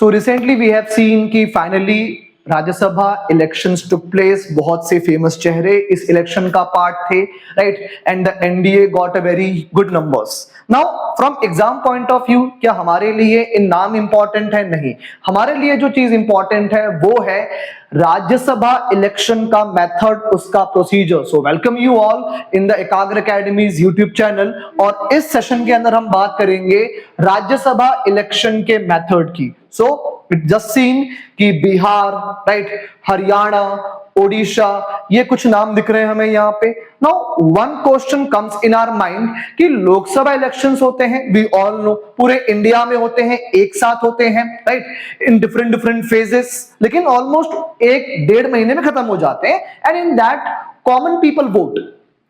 So recently we have seen कि finally Rajya Sabha elections took place, बहुत से फेमस चेहरे इस इलेक्शन का पार्ट थे, right, and the NDA got a very good numbers. Now from exam point of view, क्या हमारे लिए इन नाम इंपॉर्टेंट है? नहीं, हमारे लिए जो चीज इंपॉर्टेंट है वो है राज्यसभा इलेक्शन का मेथड, उसका procedure. So welcome you all in the एकाग्र अकेडमीज यूट्यूब चैनल. और इस सेशन के अंदर हम बात करेंगे राज्यसभा इलेक्शन के मेथड की. सो इट जस्ट सीन कि बिहार, राइट, हरियाणा, ओडिशा, ये कुछ नाम दिख रहे हैं हमें यहाँ पे. Now one question comes in our mind कि लोकसभा इलेक्शंस होते हैं, वी ऑल नो, पूरे इंडिया में होते हैं, एक साथ होते हैं, right, in different different phases, लेकिन ऑलमोस्ट 1-1.5 महीने में खत्म हो जाते हैं. And in that common people vote,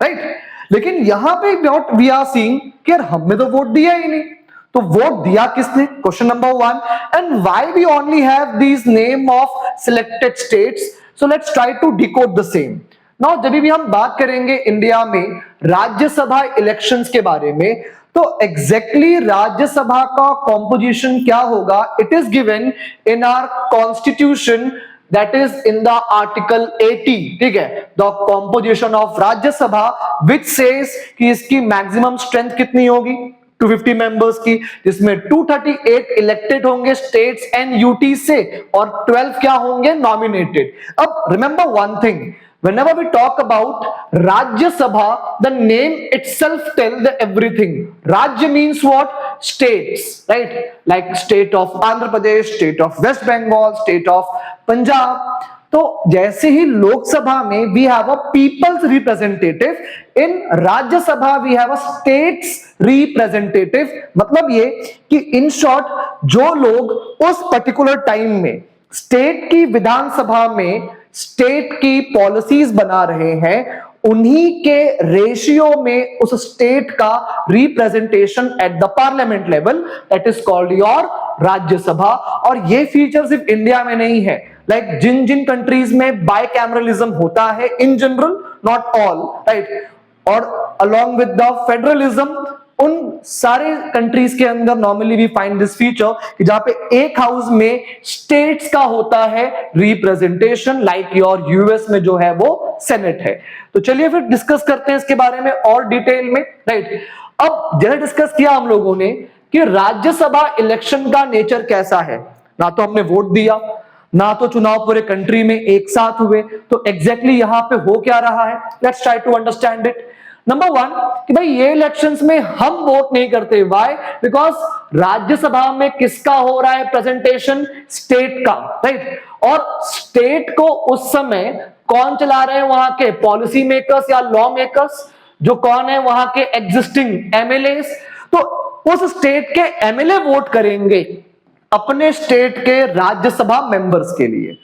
right. लेकिन यहां पे व्हाट वी आर सीइंग कि यार हमने तो वोट दिया ही नहीं. तो वोट दिया किसने? Question number 1. And why we only have these name of selected states? So let's try to decode the same. Now जब भी हम बात करेंगे इंडिया में राज्यसभा इलेक्शंस के बारे में, तो एग्जैक्टली राज्यसभा का कॉम्पोजिशन क्या होगा? It is given in our constitution, that is in the article 80. ठीक है, the composition of राज्य सभा which says कि इसकी मैक्सिमम स्ट्रेंथ कितनी होगी? 250 मेंबर्स की, जिसमें 238 इलेक्टेड होंगे स्टेट्स एंड यूटी से और 12 क्या होंगे? नॉमिनेटेड. अब remember one thing, whenever we talk about Rajya Sabha, the name itself tells the everything. Rajya means what? States, right? Like state of Andhra Pradesh, state of West Bengal, state of Punjab. तो जैसे ही लोकसभा में we have a people's representative, in Rajya Sabha we have a states representative. मतलब ये कि in short जो लोग उस पर्टिकुलर टाइम में स्टेट की विधानसभा में स्टेट की पॉलिसीज बना रहे हैं, उन्हीं के रेशियो में उस स्टेट का representation at the parliament level, that is called your Rajya Sabha. और ये फीचर सिर्फ इंडिया में नहीं है. लाइक जिन जिन कंट्रीज में बाइकैमरलिज्म होता है, in general, not all, right, और अलोंग विद द फेडरलिज्म, उन सारे कंट्रीज के अंदर normally we find this feature कि जहां पे एक हाउस में स्टेट्स का होता है रिप्रेजेंटेशन, लाइक योर यूएस में जो है वो सेनेट है. तो चलिए फिर डिस्कस करते हैं इसके बारे में और डिटेल में, राइट. अब जैसे डिस्कस किया हम लोगों ने कि राज्यसभा इलेक्शन का नेचर कैसा है, ना तो हमने वोट दिया, ना तो चुनाव पूरे कंट्री में एक साथ हुए, तो एग्जैक्टली यहां पे हो क्या रहा है? Let's try to understand it. Number 1 कि भाई ये इलेक्शंस में हम वोट नहीं करते. व्हाई? बिकॉज राज्यसभा में किसका हो रहा है प्रेजेंटेशन? स्टेट का, राइट. और स्टेट को उस समय कौन चला रहे हैं? वहां के पॉलिसी मेकर्स या लॉ मेकर्स, जो कौन है? वहां के एग्जिस्टिंग एमएलए. तो उस स्टेट के एमएलए वोट करेंगे अपने स्टेट के राज्यसभा मेंबर्स के लिए.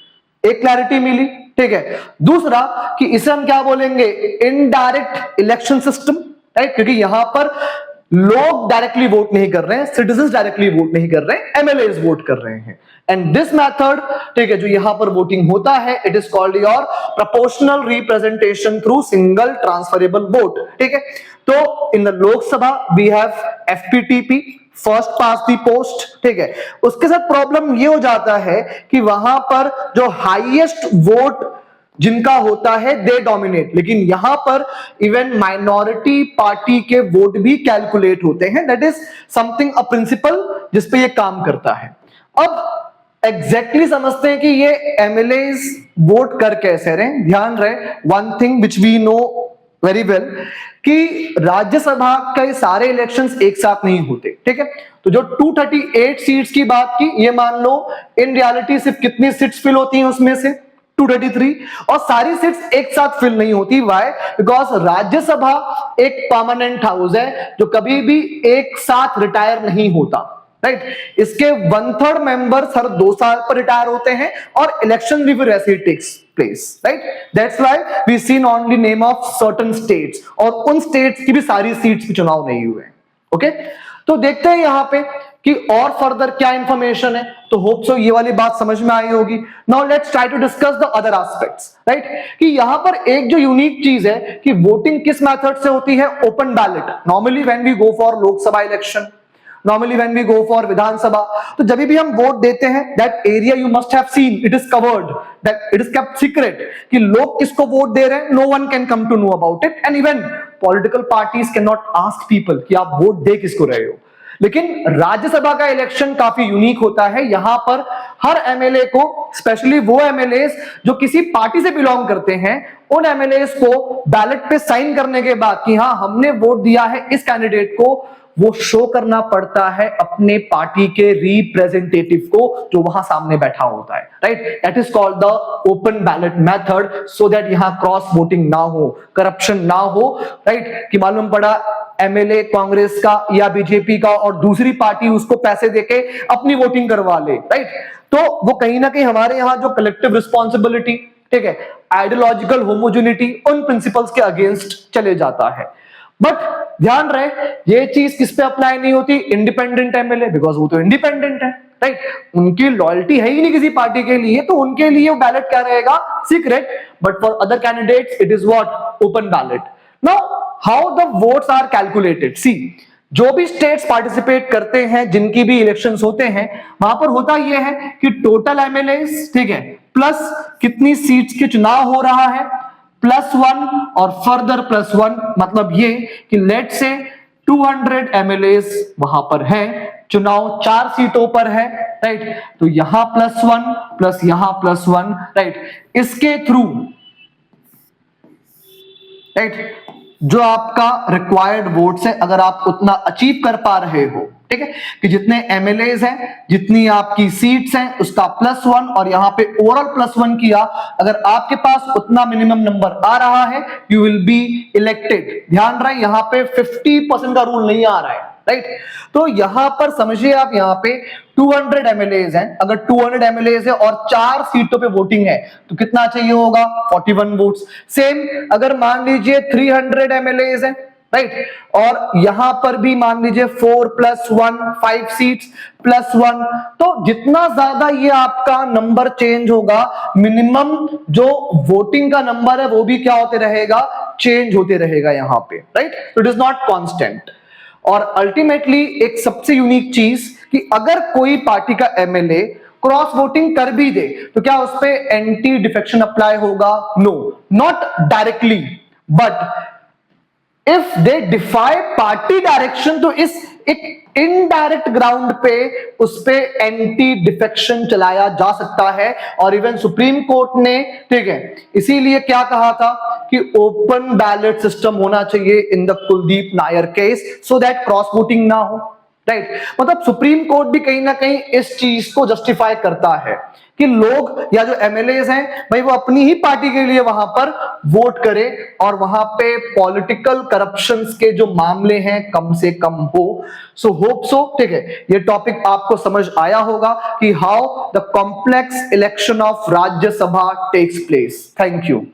एक क्लैरिटी मिली, ठीक है. दूसरा कि इसे हम क्या बोलेंगे? इनडायरेक्ट इलेक्शन सिस्टम, राइट, क्योंकि यहां पर लोग डायरेक्टली वोट नहीं कर रहे हैं, सिटीजंस डायरेक्टली वोट नहीं कर रहे हैं, एमएलएस वोट कर रहे हैं. एंड दिस मेथड, ठीक है, जो यहां पर वोटिंग होता है, it is called your proportional representation through single transferable vote. ठीक है. तो in the Lok Sabha we have FPTP, first past the post. ठीक है. उसके साथ प्रॉब्लम ये हो जाता है कि वहां पर जो हाईएस्ट वोट जिनका होता है दे डोमिनेट, लेकिन यहां पर इवन माइनॉरिटी पार्टी के वोट भी कैलकुलेट होते हैं. That is something a principle जिसपे ये काम करता है. अब एग्जैक्टली समझते हैं कि ये एमएलएस वोट कर कैसे रहे. ध्यान रहे one thing which we know very well कि राज्यसभा के सारे इलेक्शंस एक साथ नहीं होते. ठीक है. तो जो 238 सीट्स की बात की, ये मान लो इन रियलिटी सिर्फ कितनी सीट्स फिल होती हैं उसमें से? 233. और सारी सीट्स एक साथ फिल नहीं होती. व्हाई? बिकॉज राज्यसभा एक परमानेंट हाउस है जो कभी भी एक साथ रिटायर नहीं होता, राइट. इसके 1/3 मेंबर्स हर 2 साल पर रिटायर होते हैं और इलेक्शन भी फिर ऐसे ही takes place, right. That's why we seen only name of certain states, और उन स्टेट्स की भी सारी सीट्स पे चुनाव नहीं हुए. ओके. तो देखते हैं यहां पे कि और फर्दर क्या इंफॉर्मेशन है. तो होप सो ये वाली बात समझ में आई होगी. Now let's try to discuss the other aspects, right. कि यहां पर एक जो यूनिक चीज है कि वोटिंग किस मेथड से होती है? Open ballot. Normally when we go for Lok Sabha election, normally when we go for Vidhan Sabha, तो जब भी हम वोट देते हैं, that area you must have seen, it is covered, that it is kept secret कि लोग किसको वोट दे रहे हैं, no one can come to know about it, and even political parties can not ask people कि आप vote दे किसको रहे हो। लेकिन राज्यसभा का इलेक्शन काफी यूनिक होता है, यहां पर हर एमएलए को, स्पेशली वो एमएलए जो किसी पार्टी से बिलोंग करते हैं, उन एमएलए को बैलेट पे साइन करने के बाद कि हाँ हमने वोट दिया है इस कैंडिडेट को, वो शो करना पड़ता है अपने पार्टी के रिप्रेजेंटेटिव को जो वहां सामने बैठा होता है, right. That is called the open ballot method, so that यहां क्रॉस वोटिंग ना हो, करप्शन ना हो, राइट। कि मालूम पड़ा एमएलए कांग्रेस का या बीजेपी का और दूसरी पार्टी उसको पैसे देके अपनी वोटिंग करवा ले, राइट। तो वो कहीं ना कहीं हमारे यहां जो कलेक्टिव रिस्पॉन्सिबिलिटी, ठीक है, आइडियोलॉजिकल होमोजेनिटी, उन प्रिंसिपल्स के अगेंस्ट चले जाता है। बट ध्यान रहे ये चीज किस पे अप्लाई नहीं होती, इंडिपेंडेंट एमएलए, बिकॉज वो तो इंडिपेंडेंट है, राइट। उनकी लॉयल्टी है ही नहीं किसी पार्टी के लिए, तो उनके लिए वो बैलेट क्या रहेगा, secret. But for other candidates it is what, open ballot. Now how the votes are calculated, see जो भी स्टेट्स पार्टिसिपेट करते हैं, जिनकी भी इलेक्शंस होते हैं, वहां पर होता यह है कि टोटल एमएलए, ठीक है, प्लस कितनी सीट्स के चुनाव हो रहा है, +1 और फर्दर +1, मतलब ये कि लेट से 200 एमएलए वहां पर है, चुनाव 4 सीटों पर है, राइट। तो यहां +1 प्लस यहां +1, राइट। इसके थ्रू, राइट, जो आपका रिक्वायर्ड वोट्स है, अगर आप उतना अचीव कर पा रहे हो, ठीक है, कि जितने एमएलए हैं, जितनी आपकी सीट्स हैं, उसका +1 और यहां पे ओवरऑल +1 किया, अगर आपके पास उतना मिनिमम नंबर आ रहा है, यू विल बी इलेक्टेड। ध्यान रहे यहां पे 50% का रूल नहीं आ रहा है, राइट। तो यहां पर समझिए आप, यहां पे 200 एमएलए हैं, अगर 200 एमएलए है और 4 सीटों पे वोटिंग है, तो कितना चाहिए होगा, 41 वोट्स। सेम अगर मान लीजिए 300 एमएलए हैं, राइट, और यहां पर भी मान लीजिए 4 + 1 5 सीट्स +1, तो जितना ज्यादा ये आपका नंबर चेंज होगा, मिनिमम जो वोटिंग का नंबर है वो भी क्या होते रहेगा, चेंज होते रहेगा यहां पे, राइट। तो इट इज नॉट कांस्टेंट। और अल्टीमेटली एक सबसे यूनिक चीज कि अगर कोई पार्टी का एमएलए क्रॉस वोटिंग कर भी दे, तो क्या उस पे एंटी डिफेक्शन अप्लाई होगा, no, not directly, but if they defy party direction, तो इस एक इनडायरेक्ट ग्राउंड पे उस पे एंटी डिफेक्शन चलाया जा सकता है। और इवन सुप्रीम कोर्ट ने, ठीक है, इसीलिए क्या कहा था कि ओपन बैलेट सिस्टम होना चाहिए in the Kuldeep Nair case, so that cross voting ना हो, राइट। मतलब सुप्रीम कोर्ट भी कहीं ना कहीं इस चीज को जस्टिफाई करता है कि लोग या जो एमएलए हैं भाई वो अपनी ही पार्टी के लिए वहां पर वोट करे और वहां पे पॉलिटिकल करप्शंस के जो मामले हैं कम से कम हो। सो होप सो, ठीक है, ये टॉपिक आपको समझ आया होगा कि how the complex election of Rajya Sabha takes place. Thank you.